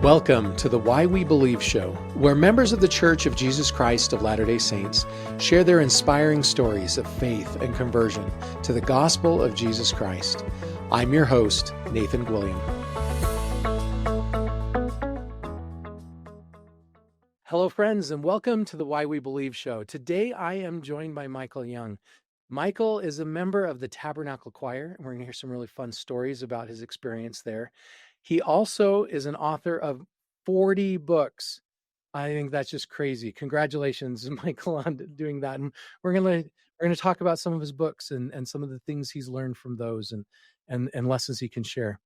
Welcome to the Why We Believe show, where members of the Church of Jesus Christ of Latter-day Saints share their inspiring stories of faith and conversion to the gospel of Jesus Christ. I'm your host, Nathan Gwilliam. Hello, friends, and welcome to the Why We Believe show. Today, I am joined by Michael Young. Michael is a member of the Tabernacle Choir, and we're going to hear some really fun stories about his experience there. He also is an author of 40 books. I think that's just crazy. Congratulations, Michael, on doing that. And we're gonna talk about some of his books and some of the things he's learned from those and lessons he can share.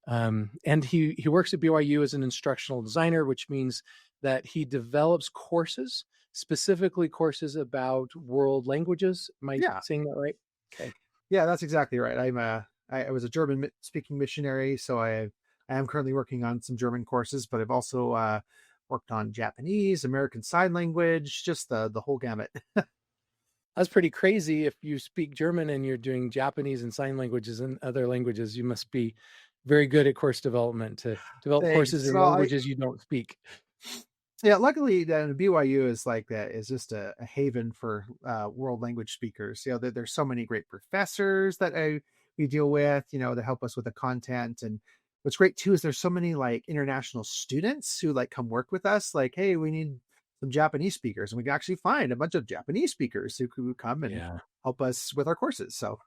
And he works at BYU as an instructional designer, which means that he develops courses, specifically courses about world languages. Am I saying that right? Okay. Yeah, that's exactly right. I was a German speaking missionary, so I am currently working on some German courses, but I've also worked on Japanese, American Sign Language, just the whole gamut. That's pretty crazy. If you speak German and you're doing Japanese and sign languages and other languages, you must be very good at course development to develop courses in languages you don't speak. Yeah, luckily BYU is like that, is just a haven for world language speakers. You know, there's so many great professors that we deal with, you know, to help us with the content. And what's great too is there's so many like international students who like come work with us. Like, hey, we need some Japanese speakers, and we can actually find a bunch of Japanese speakers who could come and help us with our courses. So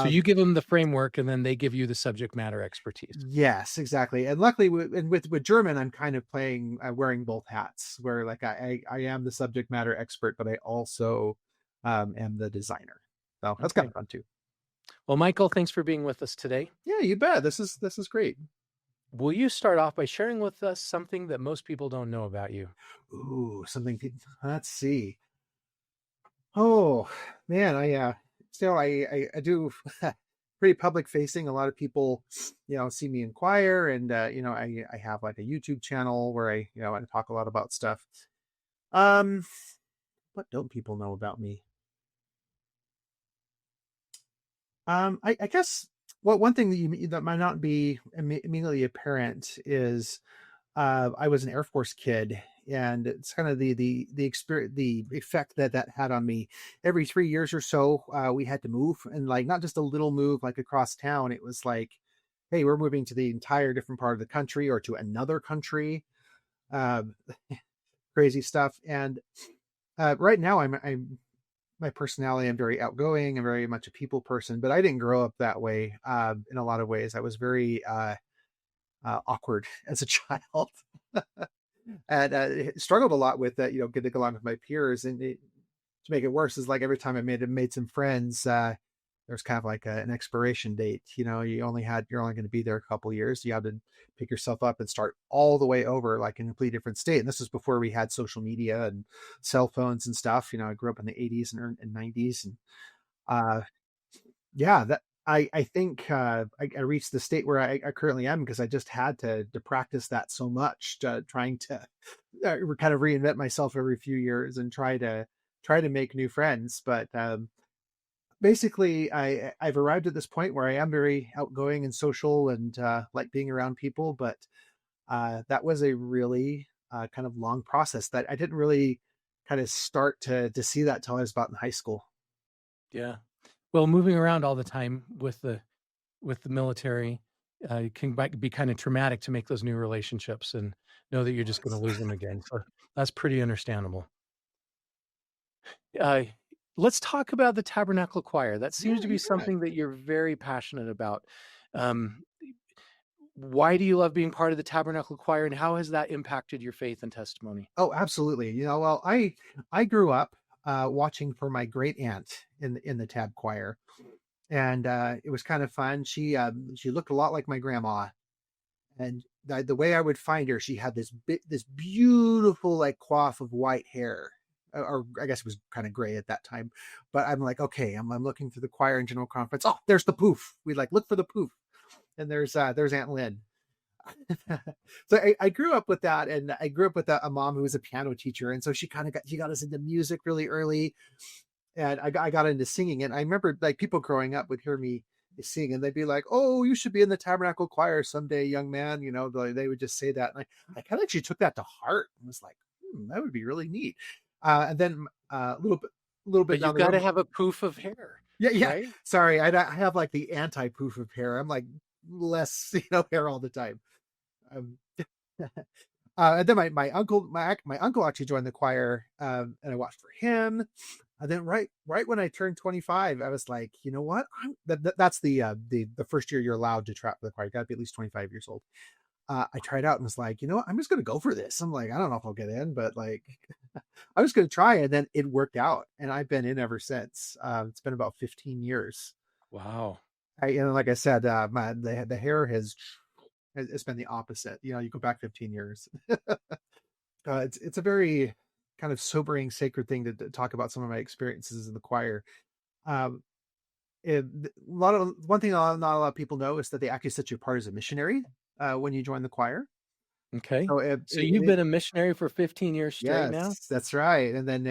you give them the framework and then they give you the subject matter expertise. Yes, exactly. And luckily with German, I'm kind of wearing both hats, where like I am the subject matter expert, but I also am the designer. So that's kind of fun too. Well, Michael, thanks for being with us today. Yeah, you bet. This is great. Will you start off by sharing with us something that most people don't know about you? Ooh, let's see. Oh man, I do pretty public facing. A lot of people, you know, see me in choir, and you know, I have like a YouTube channel where I talk a lot about stuff. What don't people know about me? I guess one thing that might not be immediately apparent is I was an Air Force kid, and it's kind of the experience, the effect that had on me. Every 3 years or so, we had to move, and like not just a little move like across town. It was like, hey, we're moving to the entire different part of the country or to another country. Um, Crazy stuff. And right now, I'm my personality, I'm very outgoing. I'm very much a people person, but I didn't grow up that way. In a lot of ways, I was very awkward as a child. And struggled a lot with that, you know, getting along with my peers. And to make it worse is like every time I made some friends, there's kind of like an expiration date. You know, you're only going to be there a couple years. You have to pick yourself up and start all the way over, like in a completely different state. And this is before we had social media and cell phones and stuff. You know, I grew up in the 80s and 90s, and that I think I reached the state where I currently am because I just had to practice that so much, trying to kind of reinvent myself every few years and try to make new friends. But basically, I've arrived at this point where I am very outgoing and social and like being around people. But that was a really kind of long process that I didn't really kind of start to see that till I was about in high school. Yeah. Well, moving around all the time with the military can be kind of traumatic to make those new relationships and know that you're just going to lose them again. So that's pretty understandable. Let's talk about the Tabernacle Choir. That seems to be something that you're very passionate about. Why do you love being part of the Tabernacle Choir, and how has that impacted your faith and testimony? Oh, absolutely. You know, well, I grew up watching for my great aunt in the Tab Choir, and it was kind of fun. She looked a lot like my grandma, and the way I would find her, she had this beautiful like coif of white hair, or I guess it was kind of gray at that time. But I'm like, okay, I'm looking through the choir and general conference. Oh, there's the poof. We like look for the poof, and there's Aunt Lynn. So I grew up with that, and I grew up with a mom who was a piano teacher, and so she got us into music really early, and I got into singing. And I remember like people growing up would hear me sing, and they'd be like, "Oh, you should be in the Tabernacle Choir someday, young man." They would just say that, and I kind of actually took that to heart and was like, that would be really neat. And then a little bit But down you've the got to road. have a poof of hair, Yeah, yeah. right? Sorry, I have like the anti poof of hair. I'm like less, hair all the time. Um, and then my uncle actually joined the choir, and I watched for him. And then right when I turned 25, I was like, you know what? That's the first year you're allowed to try for the choir. You got to be at least 25 years old. I tried out and was like, you know what? I'm just going to go for this. I'm like, I don't know if I'll get in, but like, I was going to try. And then it worked out, and I've been in ever since. It's been about 15 years. Wow. Like I said, the hair it's been the opposite. You go back 15 years. It's a very kind of sobering, sacred thing to talk about some of my experiences in the choir. Um, one thing not a lot of people know is that they actually set you apart as a missionary when you join the choir. Okay. So So you've been a missionary for 15 years straight now? yes, that's right. And then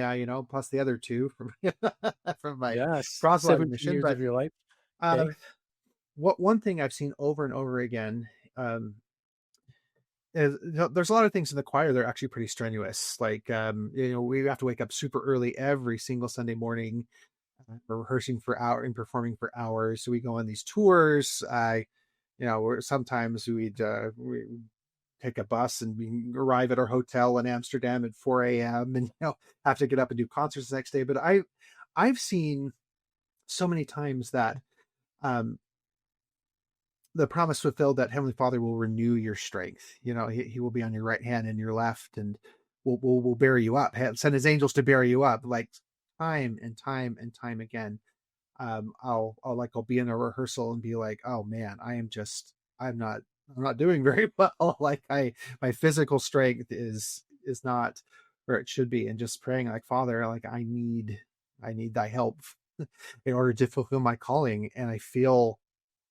plus the other two from from my Yes. proselyting 17 mission. years But of your life. uh, Okay. what one thing I've seen over and over again, there's a lot of things in the choir that are actually pretty strenuous. Like we have to wake up super early every single Sunday morning. We're rehearsing for hours and performing for hours. So we go on these tours. Where sometimes we take a bus and we arrive at our hotel in Amsterdam at 4 a.m. and have to get up and do concerts the next day. But I've seen so many times that um, the promise fulfilled, that Heavenly Father will renew your strength. He will be on your right hand and your left, and will bear you up. Send His angels to bear you up, like time and time and time again. I'll be in a rehearsal and be like, oh man, I'm not doing very well. Like my physical strength is not where it should be, and just praying like, Father, like I need thy help in order to fulfill my calling. And I feel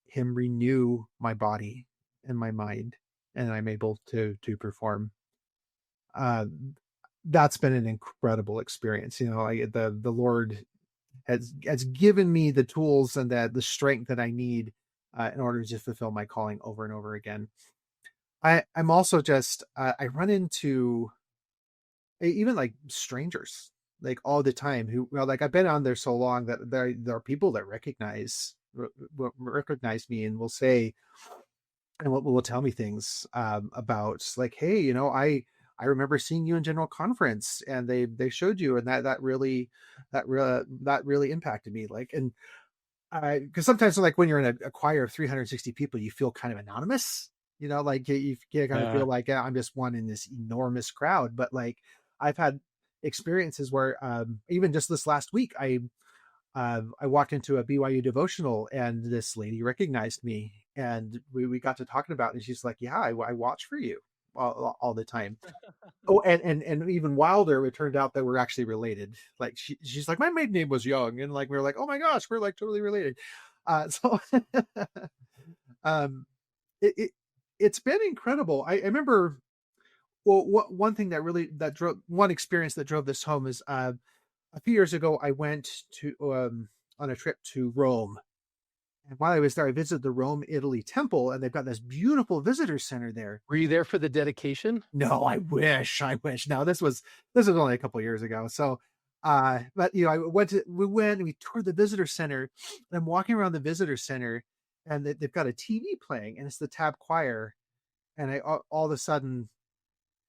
Him renew my body and my mind, and I'm able to perform. Uh, that's been an incredible experience. The Lord has given me the tools and the strength that I need in order to fulfill my calling over and over again. I'm also just I run into even like strangers like all the time who, like, I've been on there so long that there are people that recognize me and will say, and will tell me things about, like, hey, I remember seeing you in general conference, and they showed you, and that really impacted me. Like, and because sometimes, like, when you're in a choir of 360 people, you feel kind of anonymous. Like you kind of Yeah. feel like, yeah, I'm just one in this enormous crowd. But like, I've had experiences where even just this last week, I walked into a BYU devotional, and this lady recognized me, and we got to talking about it, and she's like, yeah, I watch for you all the time. Oh, and even wilder, it turned out that we're actually related. Like, she's like, my maiden name was Young, and like we were like, oh my gosh, we're like totally related. So um, it, it it's been incredible. I remember, well, one thing that drove one experience that drove this home is a few years ago I went to on a trip to Rome. And while I was there, I visited the Rome, Italy temple, and they've got this beautiful visitor center there. Were you there for the dedication? No, I wish. No, this was only a couple years ago. So, but we went and we toured the visitor center, and I'm walking around the visitor center, and they've got a TV playing, and it's the tab choir, and all of a sudden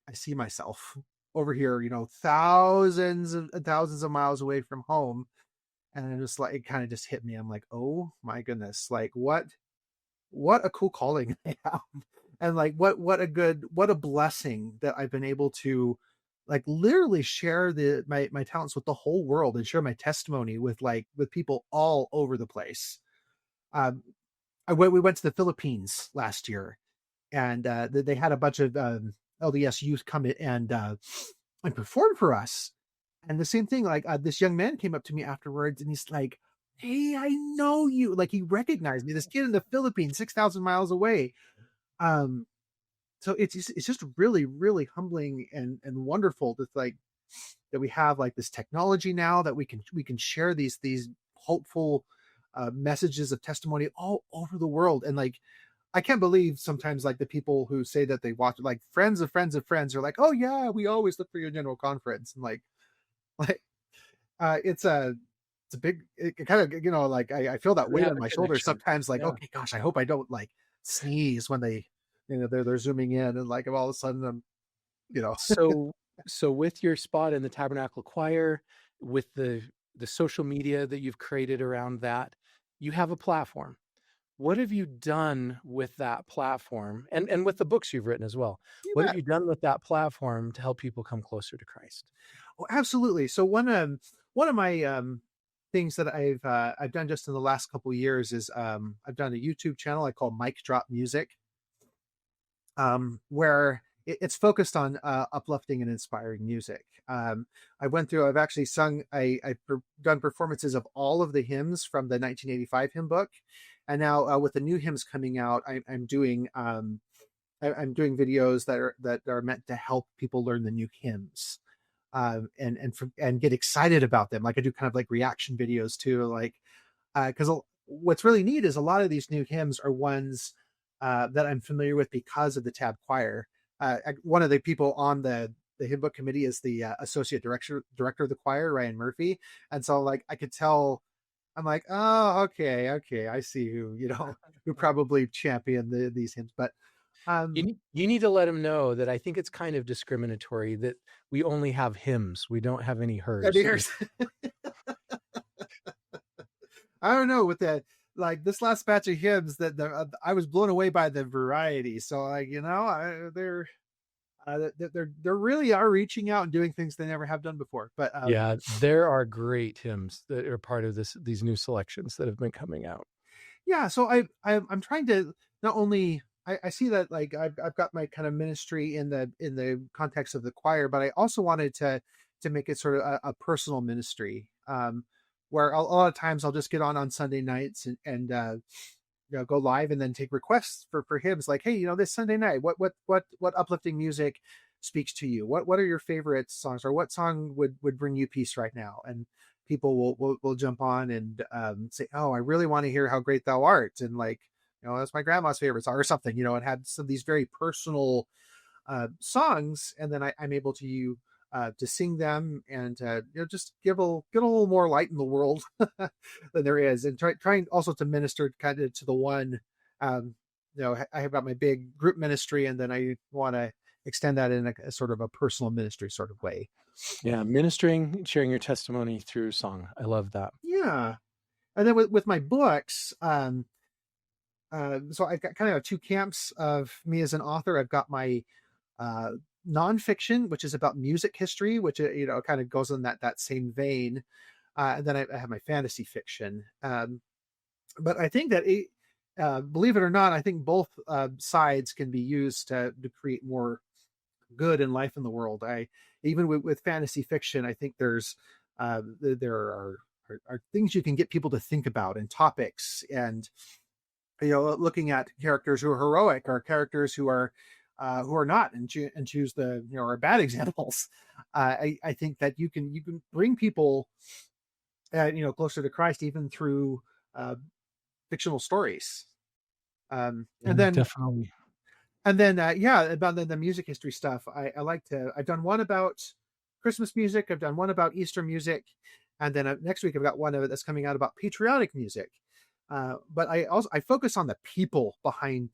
I see myself over here, thousands of miles away from home, and it just, like, it kind of just hit me. I'm like, oh my goodness, like, what a cool calling I have. And like, what a blessing that I've been able to, like, literally share my talents with the whole world, and share my testimony with people all over the place. um we went to the Philippines last year, and they had a bunch of LDS youth come in and perform for us. And the same thing, like, this young man came up to me afterwards, and he's like, hey, I know you. Like, he recognized me, this kid in the Philippines, 6,000 miles away. um so it's just really, really humbling and wonderful to, like, that we have like this technology now, that we can share these hopeful messages of testimony all over the world. And like, I can't believe sometimes like the people who say that they watch, like friends of friends of friends are like, oh yeah, we always look for your general conference. And like, like, it's a big, it kind of, like I feel that You weight have on a my shoulders connection. sometimes, like, Yeah. okay, gosh, I hope I don't like sneeze when they, they're zooming in, and like all of a sudden I'm, you know, So so with your spot in the Tabernacle Choir, with the social media that you've created around that, you have a platform. What have you done with that platform and with the books you've written as well? you What have bet. you done with that platform to help people come closer to Christ? Oh, absolutely. So one of my things that I've done just in the last couple of years is I've done a YouTube channel I call Mic Drop Music, where it's focused on uplifting and inspiring music. I've actually sung, done performances of all of the hymns from the 1985 hymn book. And now with the new hymns coming out, I'm doing I'm doing videos that are meant to help people learn the new hymns, and get excited about them. Like I do kind of like reaction videos too, like because what's really neat is a lot of these new hymns are ones that I'm familiar with because of the Tab Choir. One of the people on the hymn book committee is the associate director of the choir, Ryan Murphy, and so like I could tell. I'm like, oh, okay, I see who who probably champion these hymns, but um, You need to let them know that I think it's kind of discriminatory that we only have hymns. We don't have any I hers. mean, I don't know with the like this last batch of hymns that I was blown away by the variety. So like they're really are reaching out and doing things they never have done before. But Yeah, there are great hymns that are part of these new selections that have been coming out. yeah, so I'm trying to not only I see that like I've got my kind of ministry in the context of the choir, but I also wanted to make it sort of a personal ministry, where a lot of times I'll just get on Sunday nights and go live and then take requests for hymns like, hey, this Sunday night, what uplifting music speaks to you? What are your favorite songs, or what song would bring you peace right now? And people will jump on and say, oh, I really want to hear How Great Thou Art, and like, that's my grandma's favorite song or something, and had some of these very personal songs, and then I'm able to sing them and just get a little more light in the world than there is, and trying also to minister kind of to the one. Um, I have got my big group ministry, and then I want to extend that in a sort of a personal ministry sort of way. Yeah, ministering, sharing your testimony through song. I love that. Yeah, and then with my books, so I've got kind of two camps of me as an author. I've got my uh, nonfiction, which is about music history, which kind of goes in that same vein. And then I have my fantasy fiction. But I think that believe it or not, I think both sides can be used to create more good in life in the world. I even with fantasy fiction, I think there are things you can get people to think about, and topics, and looking at characters who are heroic or characters who are not, and choose the are bad examples. I think that you can bring people closer to Christ even through uh, fictional stories. Um, and Yeah, then definitely. yeah, about the music history stuff. I like to. I've done one about Christmas music. I've done one about Easter music, and then next week I've got one of it that's coming out about patriotic music. But I focus on the people behind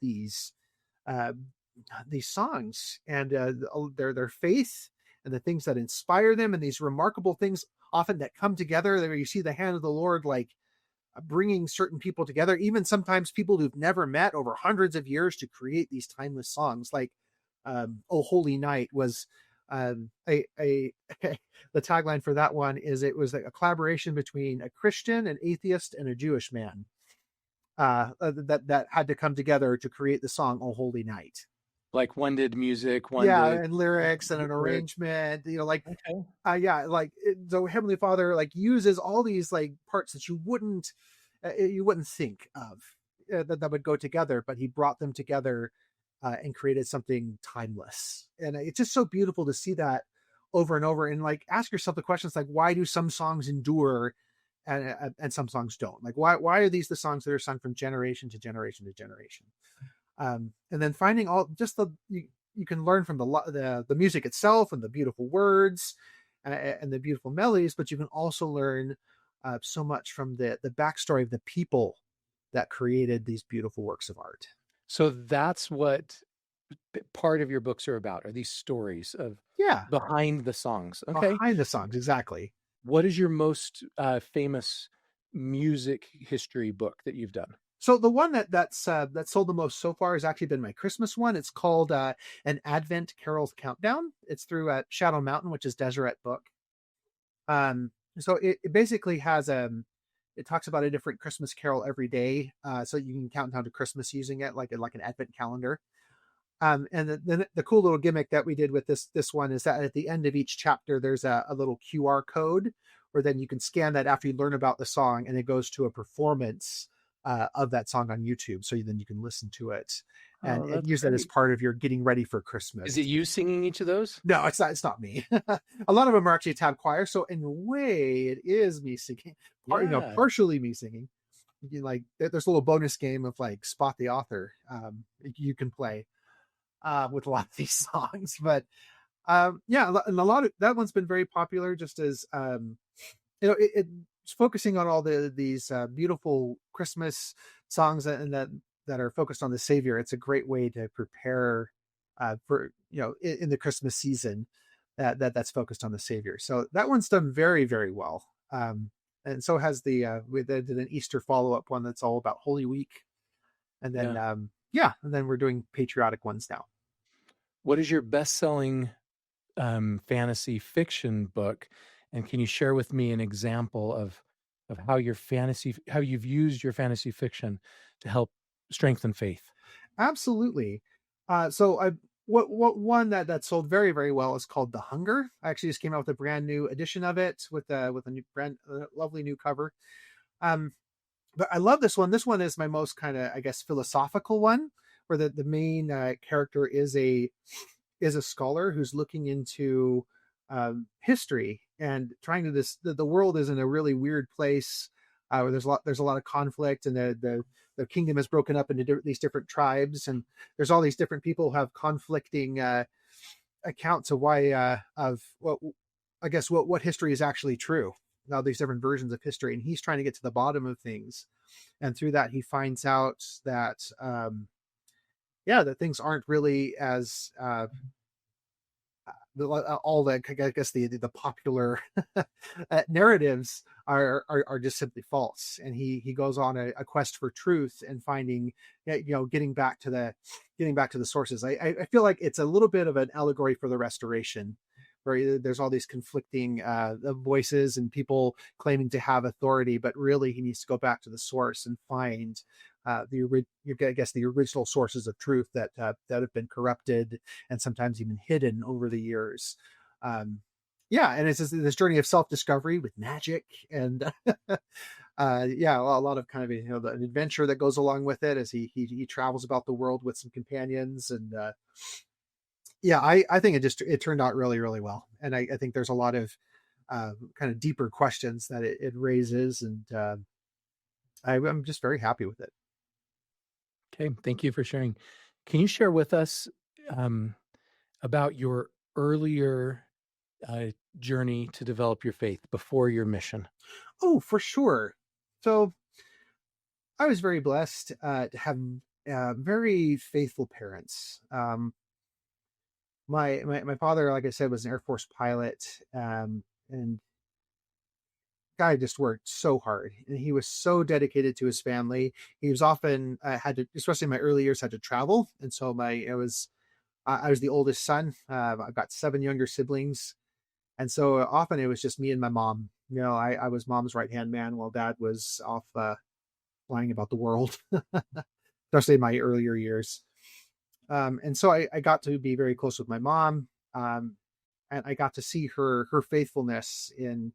uh, these songs, and their faith and the things that inspire them, and these remarkable things often that come together. Where you see the hand of the Lord, like bringing certain people together, even sometimes people who've never met over hundreds of years, to create these timeless songs. Like "Oh Holy Night" was a the tagline for that one is it was a collaboration between a Christian, an atheist, and a Jewish man that had to come together to create the song "Oh Holy Night." Like one did music, one Yeah, did and lyrics and an lyrics. arrangement, like Okay. yeah, like so Heavenly Father like uses all these like parts that you wouldn't think of that would go together, but he brought them together and created something timeless. And it's just so beautiful to see that over and over, and like ask yourself the questions like, why do some songs endure and some songs don't. Like, why are these the songs that are sung from generation to generation to generation? And then finding all just you can learn from the music itself and the beautiful words and the beautiful melodies, but you can also learn so much from the backstory of the people that created these beautiful works of art. So that's what part of your books are about, are these stories of Yeah, behind the songs. Okay. behind the songs, exactly. What is your most famous music history book that you've done? So the one that sold the most so far has actually been my Christmas one. It's called an Advent Carols Countdown. It's through Shadow Mountain, which is Deseret Book. So it basically has it talks about a different Christmas carol every day, so you can count down to Christmas using it like an Advent calendar. And the cool little gimmick that we did with this one is that at the end of each chapter, there's a little QR code, where then you can scan that after you learn about the song, and it goes to a performance of that song on YouTube. So then you can listen to it Oh, and that's use that as great. part of your getting ready for Is Christmas. it you singing each of those? No, it's not. It's not me. A lot of them are actually tab choir, so in a way, it is me singing. Yeah. Partially me singing. Like there's a little bonus game of like spot the author. You can play with a lot of these songs, but yeah, and a lot of that one's been very popular. Just as it's focusing on all these beautiful Christmas songs that are focused on the Savior. It's a great way to prepare for in the Christmas season that's focused on the Savior. So that one's done very very well. And so has we did an Easter follow up one that's all about Holy Week, and then Yeah. yeah, and then we're doing patriotic ones now. What is your best-selling fantasy fiction book? And can you share with me an example of how you've used your fantasy fiction to help strengthen faith? Absolutely. So I what one that sold very very well is called The Hunger. I actually just came out with a brand new edition of it with a new brand lovely new cover. Um, but I love this one. This one is my most kind of I guess philosophical one, where the main character is a scholar who's looking into history and trying to the world is in a really weird place where there's a lot of conflict, and the kingdom is broken up into these different tribes, and there's all these different people who have conflicting accounts of why of what I guess what history is actually true. All these different versions of history, and he's trying to get to the bottom of things, and through that he finds out that yeah, that things aren't really as all the I guess the popular narratives are just simply false, and he goes on a quest for truth and finding getting back to the sources. I feel like it's a little bit of an allegory for the restoration, where there's all these conflicting voices and people claiming to have authority, but really he needs to go back to the source and find I guess the original sources of truth that have been corrupted and sometimes even hidden over the years. Um, yeah, and it's this journey of self discovery with magic and yeah, a lot of kind of an adventure that goes along with it as he travels about the world with some companions and yeah, I think it turned out really really well, and I think there's a lot of kind of deeper questions that it raises, and I'm just very happy with it. Okay, thank you for sharing. Can you share with us um, about your earlier uh, journey to develop your faith before your mission? Oh, for sure. So I was very blessed to have very faithful parents. My father, like I said, was an Air Force pilot, and guy just worked so hard, and he was so dedicated to his family. He was often had to, especially in my early years, had to travel, and so I was the oldest son. I've got seven younger siblings, and so often it was just me and my mom. I was mom's right hand man while dad was off flying about the world, especially in my earlier years. And so I got to be very close with my mom, and I got to see her faithfulness in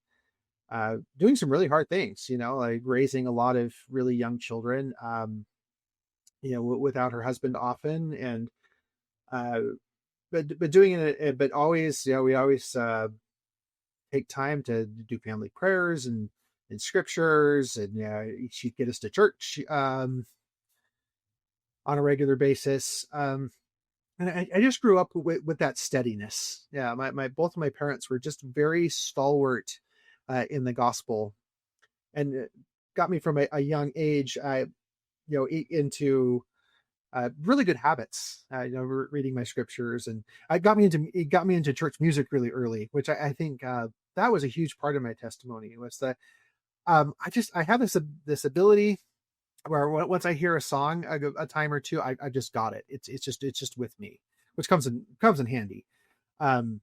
doing some really hard things. Like raising a lot of really young children. Without her husband often, and uh, but doing it, but always, we always take time to do family prayers and in scriptures, and she'd get us to church on a regular basis. And I just grew up with that steadiness. Yeah, my both of my parents were just very stalwart in the gospel, and it got me from a young age, into really good habits. Reading my scriptures, and it got me into church music really early, which I think that was a huge part of my testimony. Was that I have this ability where once I hear a song a time or two, I just got it. It's just with me, which comes in handy. Um,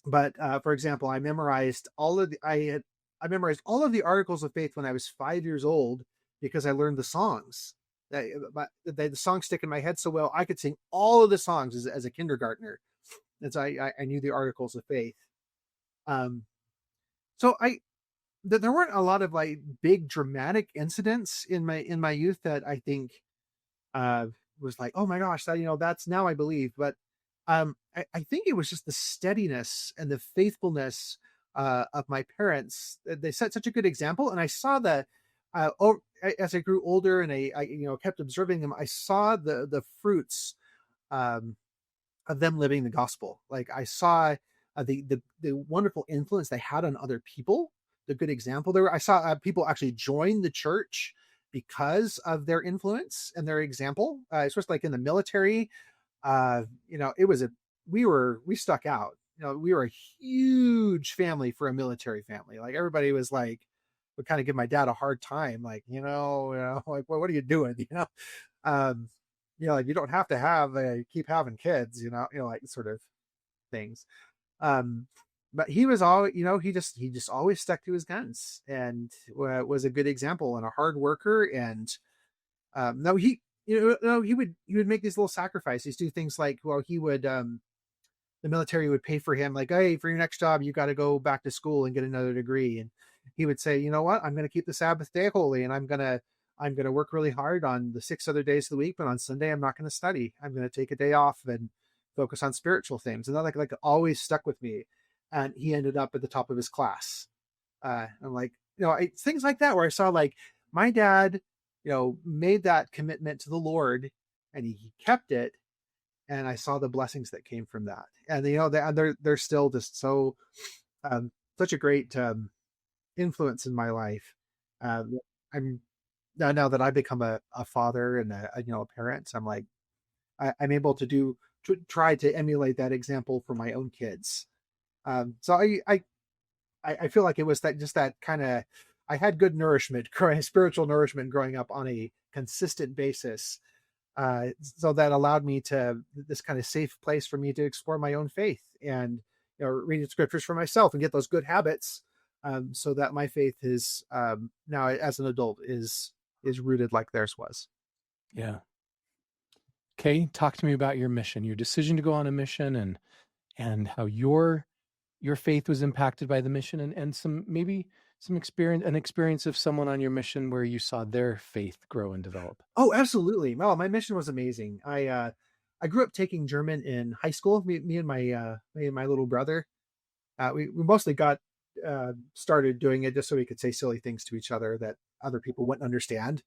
but for example, I memorized all of the articles of faith when I was 5 years old because I learned the songs. The songs stick in my head so well, I could sing all of the songs as a kindergartner, and so I knew the articles of faith. Um, so there weren't a lot of like big dramatic incidents in my youth that I think uh, was like, oh my gosh, that's now I believe. But I think it was just the steadiness and the faithfulness of my parents. They set such a good example, and I saw that as I grew , older and I kept observing them. I saw the fruits um, of them living the gospel. Like I saw the wonderful influence they had on other people, the good example there. I saw people actually join the church because of their influence and their example. Especially like in the military, it was we stuck out. We were a huge family for a military family. Like everybody was like, would kind of give my dad a hard time, like, like, well, what are you doing? Um, like you don't have to keep having kids, like sort of things. Um, but he was all, he just always stuck to his guns and was a good example and a hard worker. And no, he would make these little sacrifices, do things like, well, the military would pay for him, like, hey, for your next job, you got to go back to school and get another degree. And he would say, you know what, I'm going to keep the Sabbath day holy, and I'm going to work really hard on the 6 other days of the week, but on Sunday, I'm not going to study. I'm going to take a day off and focus on spiritual things. And that like always stuck with me. And he ended up at the top of his class. I'm like, things like that, where I saw like my dad, made that commitment to the Lord, and he kept it, and I saw the blessings that came from that. And they're still just so such a great influence in my life. I'm now that I've become a father and a parent, I'm like I'm able to try to emulate that example for my own kids. So I feel like it was that kind of, I had good nourishment, spiritual nourishment growing up on a consistent basis. So that allowed me to this kind of safe place for me to explore my own faith and read the scriptures for myself and get those good habits, so that my faith is now as an adult is rooted like theirs was. Yeah. Okay, talk to me about your mission, your decision to go on a mission, and how your faith was impacted by the mission, and some experience of someone on your mission where you saw their faith grow and develop. Oh, absolutely. Well, my mission was amazing. I grew up taking German in high school. Me and my little brother. We mostly got started doing it just so we could say silly things to each other that other people wouldn't understand.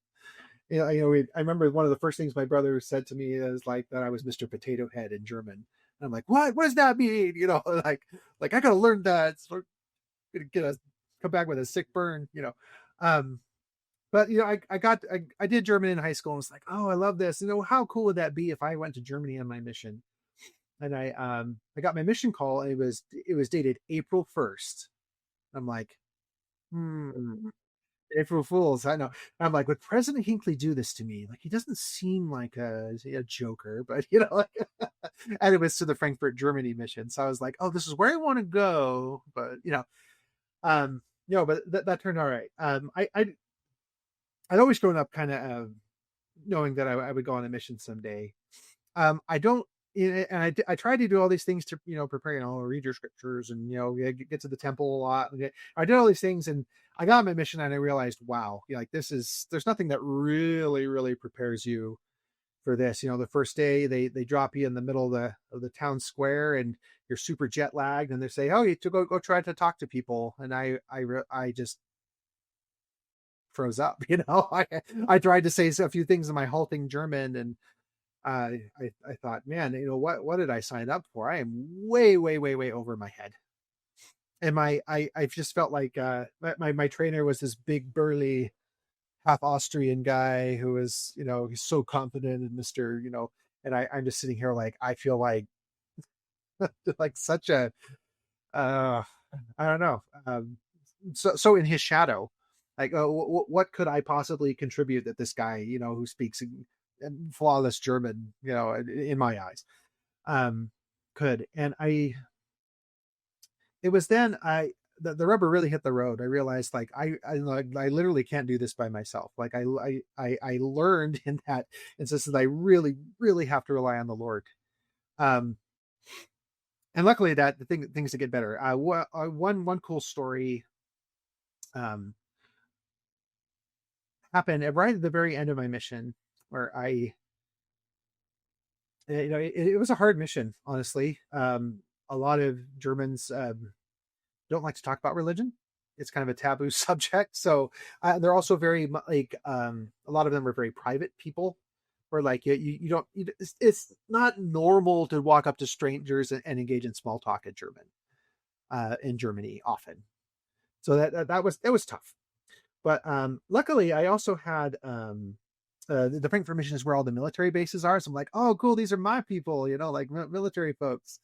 I remember one of the first things my brother said to me is like that I was Mr. Potato Head in German. And I'm like, what? What does that mean? Like I gotta learn that. So I'm gonna come back with a sick burn. Um, but I did German in high school and was like, oh, I love this. How cool would that be if I went to Germany on my mission? And I got my mission call, and it was dated April 1st. I'm like, April Fools. I know. I'm like, would President Hinckley do this to me? Like, he doesn't seem like a joker, but and it was to the Frankfurt, Germany mission. So I was like, oh, this is where I want to go. But but that turned all right. I'd always grown up kind of knowing that I would go on a mission someday. I don't, and I tried to do all these things to, prepare, read your scriptures and, get to the temple a lot. I did all these things, and I got on my mission, and I realized, wow, like there's nothing that really, really prepares you for this. The first day they drop you in the middle of the town square, and you're super jet lagged, and they say, oh, you to go try to talk to people. And I just froze up. I tried to say a few things in my halting German, and I thought, man, what did I sign up for? I am way, way, way, way over my head. And I just felt like my trainer was this big burly half Austrian guy who was, he's so confident and Mr. And I'm just sitting here like I feel like like such a uh I don't know. So in his shadow, like what could I possibly contribute that this guy, who speaks flawless German, in my eyes, um could. And it was then the rubber really hit the road. I realized like I literally can't do this by myself. Like I learned in that instance that I really really have to rely on the Lord. Um, and luckily that the things to get better. One cool story um happened right at the very end of my mission, where it was a hard mission, honestly. A lot of Germans don't like to talk about religion. It's kind of a taboo subject. So they're also very like a lot of them are very private people, where like you don't it's not normal to walk up to strangers and engage in small talk in Germany often. So that was it was tough. But luckily, I also had the Frankfurt mission is where all the military bases are. So I'm like, oh, cool, these are my people, like military folks.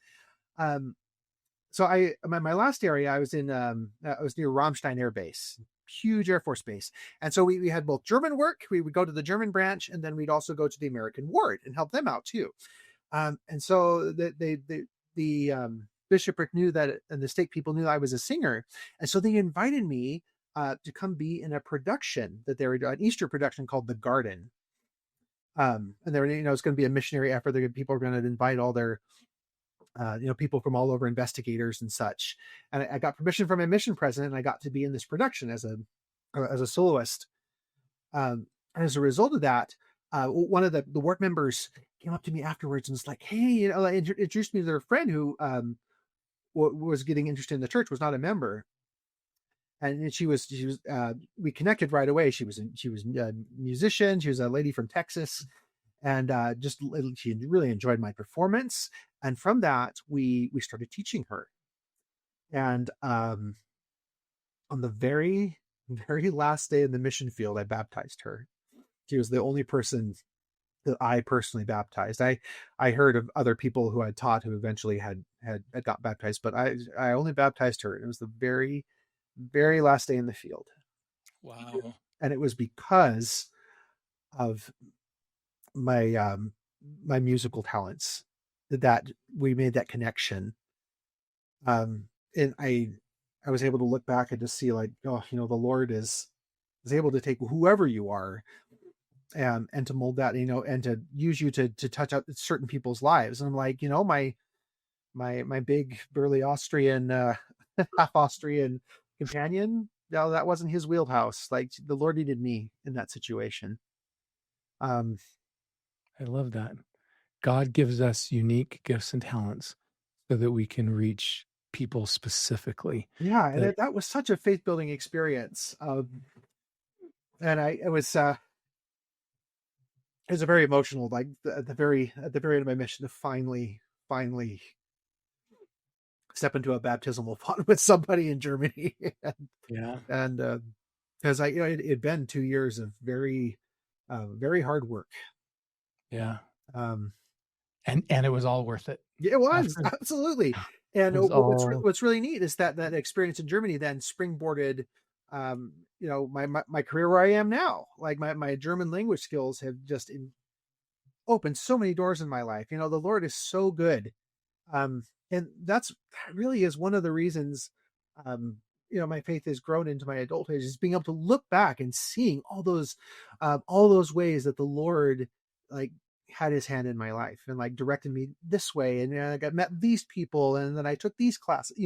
Um, so my last area I was near Ramstein Air Base, huge Air Force base, and so we had both German work. We would go to the German branch, and then we'd also go to the American ward and help them out too. And so the bishopric knew that, and the stake people knew I was a singer, and so they invited me to come be in a production that they were doing, an Easter production called The Garden. And there, it's going to be a missionary effort. People are going to invite all their people from all over, investigators and such. And I got permission from my mission president, and I got to be in this production as a soloist. And as a result of that, one of the work members came up to me afterwards and was like, "Hey, introduced me to their friend who was getting interested in the church, was not a member." And she was we connected right away. She was a musician. She was a lady from Texas, and she really enjoyed my performance. And from that, we started teaching her. And on the very very last day in the mission field, I baptized her. She was the only person that I personally baptized. I heard of other people who I taught who eventually had got baptized, but I only baptized her. It was the very very last day in the field, Wow. and it was because of my my musical talents that we made that connection. And I was able to look back and just see like, oh, the Lord is able to take whoever you are, and to mold that, and to use you to touch out certain people's lives. And I'm like, my big burly Austrian half Austrian companion, no, that wasn't his wheelhouse. Like the Lord needed me in that situation. Um, I love that. God gives us unique gifts and talents so that we can reach people specifically. yeah, and That that was such a faith building experience. And it was a very emotional, like at the very end of my mission to finally step into a baptismal font with somebody in Germany. yeah, And because it'd been 2 years of very very hard work. yeah. Um, And it was all worth it. Yeah, it was After absolutely. it And was all what's really neat is that experience in Germany then springboarded, my career where I am now. Like my German language skills have just opened so many doors in my life. The Lord is so good. And that really is one of the reasons, my faith has grown into my adulthood, is being able to look back and seeing all those ways that the Lord like had his hand in my life and like directed me this way. And I got met these people, and then I took these classes,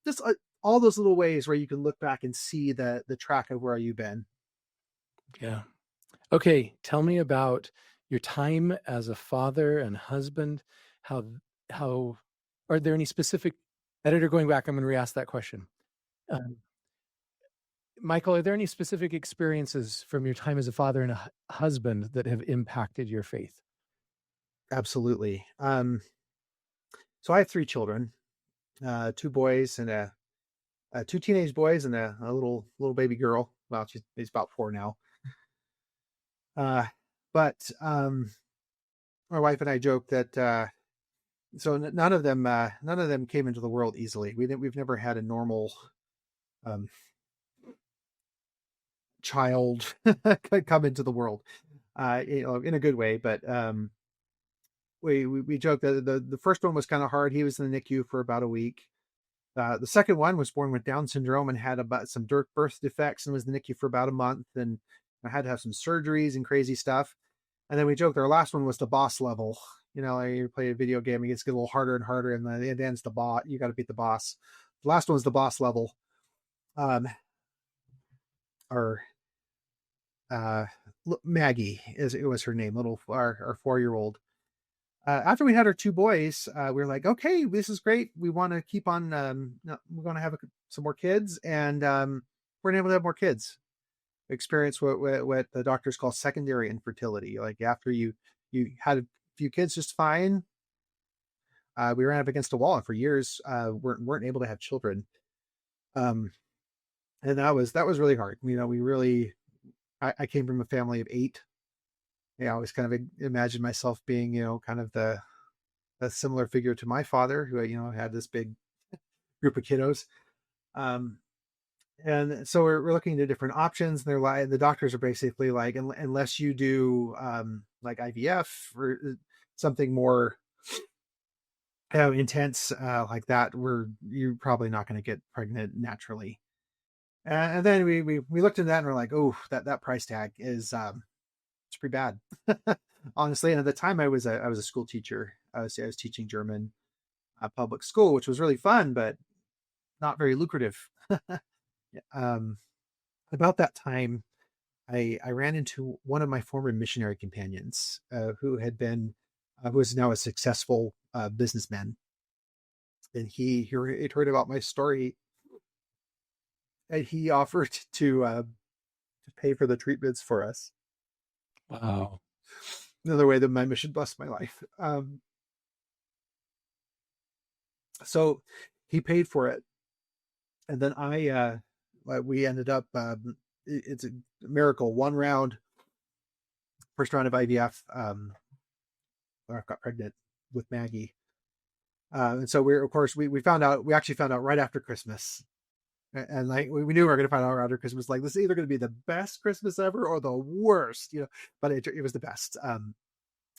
just all those little ways where you can look back and see the track of where you've been. yeah. Okay, tell me about your time as a father and husband. How how are there any specific editor going back? I'm going to re-ask that question. Um, Michael, are there any specific experiences from your time as a father and a husband that have impacted your faith? Absolutely. So I have 3 children, 2 boys and two teenage boys and a little baby girl. Well, she's about 4 now. Uh, but my wife and I joke that none of them came into the world easily. We've never had a normal um, child come into the world, in a good way. But we joke that the first one was kind of hard. He was in the NICU for about a week. The second one was born with Down syndrome and had about some birth defects and was in the NICU for about a month. And I had to have some surgeries and crazy stuff. And then we joked our last one was the boss level. Like you play a video game, it gets a little harder and harder, and then it ends the bot. You got to beat the boss. The last one was the boss level. Our uh, Maggie it was her name, our 4-year-old. After we had our 2 boys, we were like, okay, this is great. We want to keep on. We're going to have some more kids, and we're able to have more kids. Experience what the doctors call secondary infertility. Like after you had a few kids just fine, we ran up against a wall, and for years weren't able to have children. And that was really hard. We really. I came from a family of 8. I always kind of imagined myself being, kind of a similar figure to my father, who had this big group of kiddos. And so we're looking into different options. They're like, the doctors are basically like, unless you do like IVF or something more intense like that, you're probably not going to get pregnant naturally. And then we looked into that and we're like, oh, that price tag is it's pretty bad, honestly. And at the time, I was a school teacher. I was teaching German public school, which was really fun, but not very lucrative. um, about that time, I ran into one of my former missionary companions, who is now a successful businessman, and he had heard about my story, and he offered to pay for the treatments for us. Wow. Another way that my mission blessed my life. So he paid for it, and then we ended up. It's a miracle. First round of IVF. I got pregnant with Maggie, and so we found out. We actually found out right after Christmas, and like we knew we were going to find out right after Christmas. Like this is either going to be the best Christmas ever or the worst, But it was the best.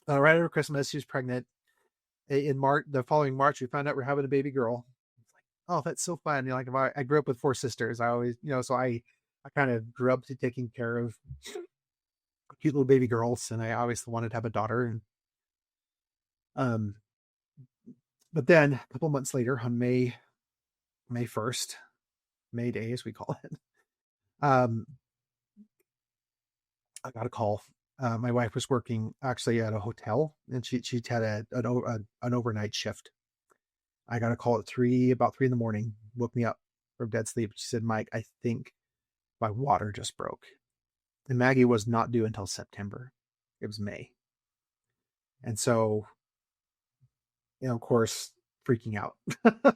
Right after Christmas, she was pregnant. In March, the following March, we found out we're having a baby girl. It's like, oh, that's so fun. Like I grew up with 4 sisters. I always, so I kind of grew up to taking care of cute little baby girls, and I always wanted to have a daughter. And um, but then a couple months later, on May 1st, May Day as we call it, um, I got a call. My wife was working actually at a hotel, and she had an overnight shift. I got a call at about 3 in the morning, woke me up from dead sleep. She said, Mike, I think my water just broke. And Maggie was not due until September. It was May. And so, of course, freaking out.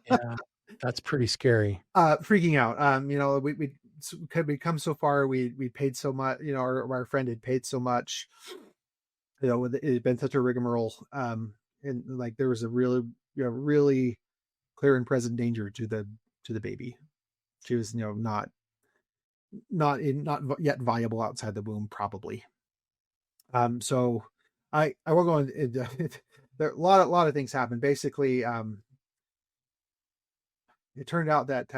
Yeah, that's pretty scary. Freaking out. We come so far. We paid so much. Our friend had paid so much. It had been such a rigmarole. And like there was a really clear and present danger to the baby. She was, not yet viable outside the womb, probably. So I won't go into there. A lot of things happened. Basically, it turned out that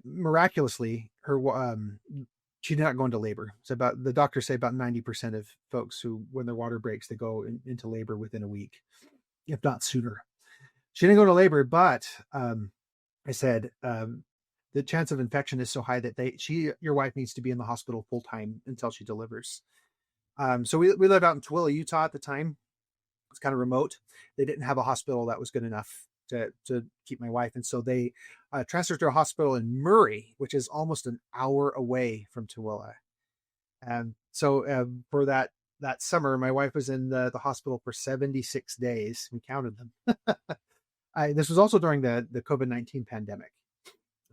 miraculously she did not go into labor. So the doctors say about 90% of folks who, when their water breaks, they go into labor within a week, if not sooner. She didn't go to labor, but I said the chance of infection is so high that your wife needs to be in the hospital full time until she delivers. So we lived out in Tooele, Utah at the time. It's kind of remote. They didn't have a hospital that was good enough to keep my wife, and so transferred to a hospital in Murray, which is almost an hour away from Tooele. And so for that summer, my wife was in the hospital for 76 days. We counted them. This was also during the COVID-19 pandemic.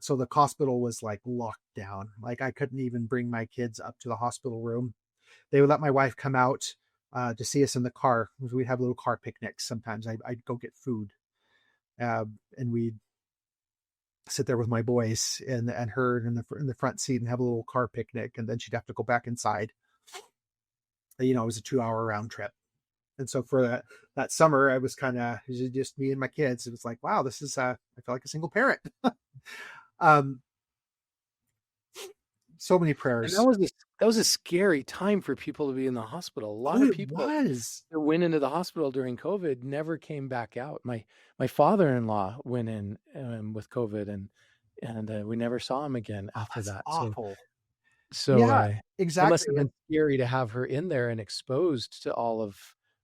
So the hospital was like locked down. Like I couldn't even bring my kids up to the hospital room. They would let my wife come out to see us in the car. We'd have little car picnics. Sometimes I'd go get food, and we'd sit there with my boys and her in the front seat and have a little car picnic. And then she'd have to go back inside. It was a 2-hour round trip. And so for that summer, I was just me and my kids. It was like, wow, this is I feel like a single parent. um, so many And prayers. that was a scary time for people to be in the hospital. A lot Oh, of it people was. that went into the hospital during COVID never came back out. My father-in-law went in with COVID, and we never saw him again Oh, after that's that. So awful. so Yeah, it must exactly. have been scary to have her in there and exposed to all of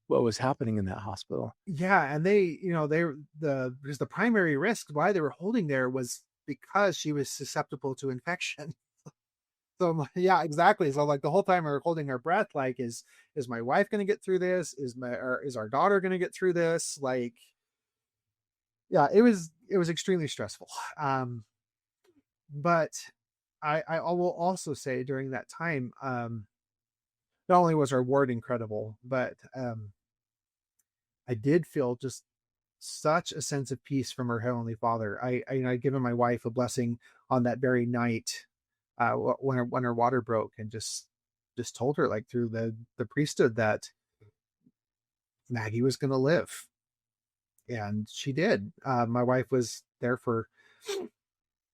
what was happening in that hospital. Yeah, and because the primary risk why they were holding there was because she was susceptible to infection. So yeah, exactly. So like the whole time we were holding our breath, like is my wife going to get through this? Is our daughter going to get through this? Like, yeah, it was extremely stressful. Um, but I will also say during that time, not only was our ward incredible, but I did feel just such a sense of peace from her heavenly Father. I'd given my wife a blessing on that very night when her water broke, and just told her like through the priesthood that Maggie was going to live, and she did. My wife was there for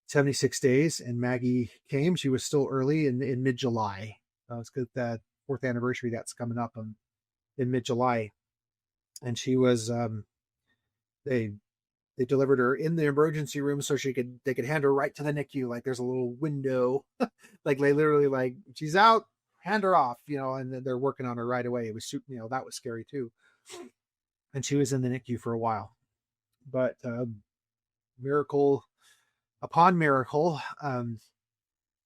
76 days, and Maggie came. She was still early in mid July. It's good that fourth anniversary that's coming up in mid July, and she was they they delivered her in the emergency room so they could hand her right to the NICU. Like there's a little window, like they literally like she's out, hand her off, and then they're working on her right away. It was that was scary too, and she was in the NICU for a while, but miracle upon miracle,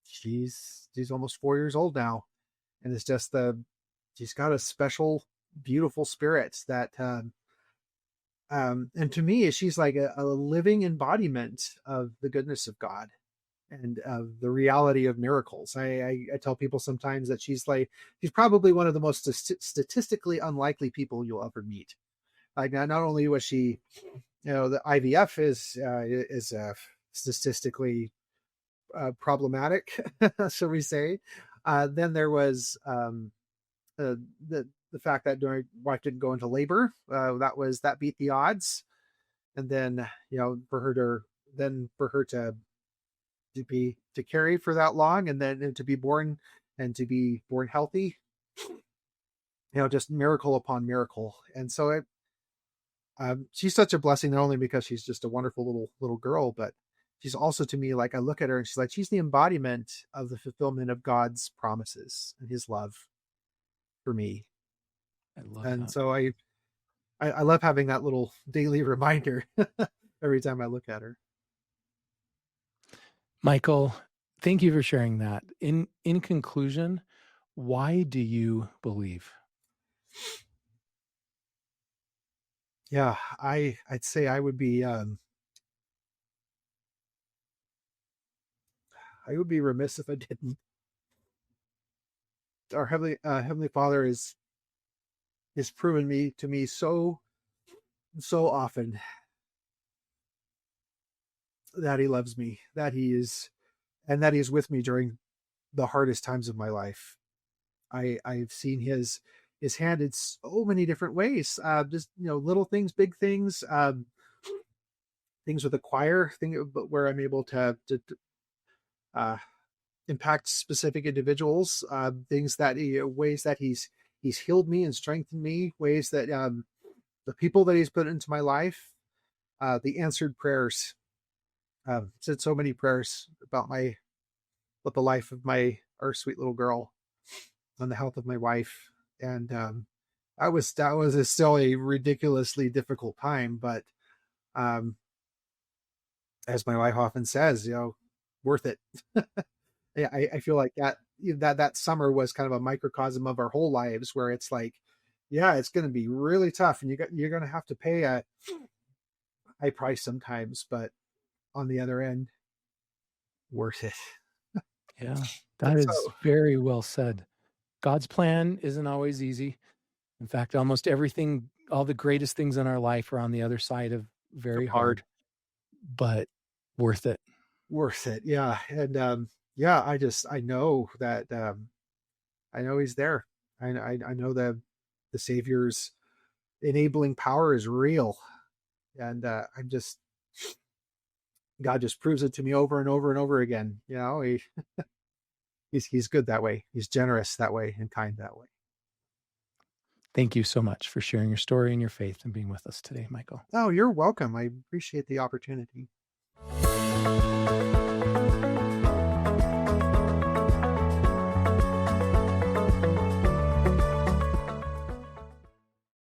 she's almost 4 years old now, and it's just she's got a special, beautiful spirit that and to me she's like a living embodiment of the goodness of God and of the reality of miracles. I tell people sometimes that she's probably one of the most statistically unlikely people you'll ever meet. Like not only was she, the IVF is statistically problematic, shall we say? Then there was uh, the the fact that my wife didn't go into labor. That beat the odds. And then for her to carry for that long, and then to be born and to be born healthy, just miracle upon miracle. And so she's such a blessing, not only because she's just a wonderful little girl, but she's also to me, like I look at her and she's the embodiment of the fulfillment of God's promises and his love for me. I love And that. so I love having that little daily reminder every time I look at her. Michael, thank you for sharing that. In conclusion, why do you believe? Yeah, I'd say I would be remiss if I didn't. Our heavenly Father is proven me to me so often that he loves me, that he is with me during the hardest times of my life. I've seen his hand in so many different ways. Just little things, big things, things with the choir thing, but where I'm able to uh, impact specific individuals. Things that ways that he's healed me and strengthened me. Ways that the people that he's put into my life, the answered prayers. Said so many prayers about the life of our sweet little girl, on the health of my wife, and that was still a ridiculously difficult time, but um, as my wife often says, worth it. Yeah, I feel like that summer was kind of a microcosm of our whole lives, where it's like, yeah, it's going to be really tough, and you're going to have to pay a high price sometimes, but on the other end, worth it. Yeah, that is So very well said. God's plan isn't always easy. In fact, almost everything, all the greatest things in our life are on the other side of very hard, hard, but worth it. worth it. Yeah, and yeah, I know that I know He's there. I know that the Savior's enabling power is real, and I'm just God just proves it to me over and over and over again. He's good that way. He's generous that way and kind that way. Thank you so much for sharing your story and your faith and being with us today, Michael. Oh, you're welcome. I appreciate the opportunity.